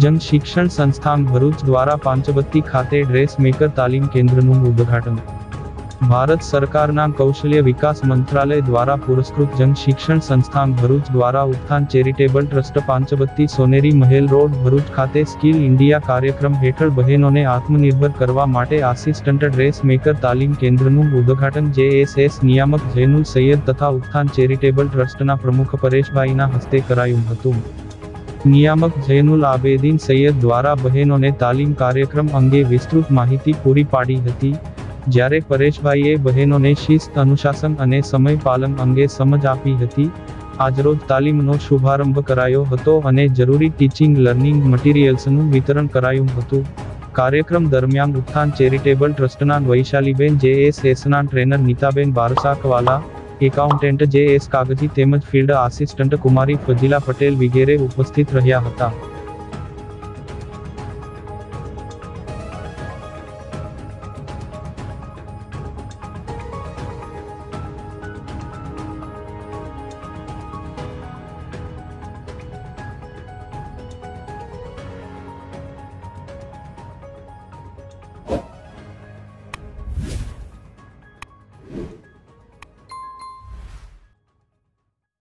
જન શિક્ષણ સંસ્થાન ભરૂચ દ્વારા પાંચબત્તી ખાતે ડ્રેસ મેકર તાલીમ કેન્દ્રનું ઉદ્ઘાટન। ભારત સરકારના કૌશલ્ય વિકાસ મંત્રાલય દ્વારા પુરસ્કૃત જન શિક્ષણ સંસ્થાન ભરૂચ દ્વારા ઉત્થાન ચેરિટેબલ ટ્રસ્ટ પાંચબત્તી સોનેરી મહેલ રોડ ભરૂચ ખાતે સ્કિલ ઇન્ડિયા કાર્યક્રમ હેઠળ બહેનોને આત્મનિર્ભર કરવા માટે આસિસ્ટન્ટ ડ્રેસ મેકર તાલીમ કેન્દ્રનું ઉદ્ઘાટન JSS નિયામક જૈનુલ સૈયદ તથા ઉત્થાન ચેરિટેબલ ટ્રસ્ટના પ્રમુખ પરેશભાઈના હસ્તે કરાયું હતું। નિયામક જૈનુલ આબેદીન સૈયદ દ્વારા બહેનોને તાલીમ કાર્યક્રમ અંગે વિસ્તૃત માહિતી પૂરી પાડી હતી, જ્યારે પરેશભાઈએ બહેનોને શિસ્ત, અનુશાસન અને સમય પાલન અંગે સમજ આપી હતી। આજરોજ તાલીમનો શુભારંભ કરાયો હતો અને જરૂરી ટીચિંગ લર્નિંગ મટીરિયલ્સનું વિતરણ કરાયું હતું। કાર્યક્રમ દરમિયાન ઉત્થાન ચેરિટેબલ ટ્રસ્ટના વૈશાલીબેન JSSના trainer Nitaben Barsakwala, accountant JS Kagzi તેમજ ફિલ્ડ આસિસ્ટન્ટ કુમારી ફજીલા પટેલ વિગેરે ઉપસ્થિત રહ્યા હતા।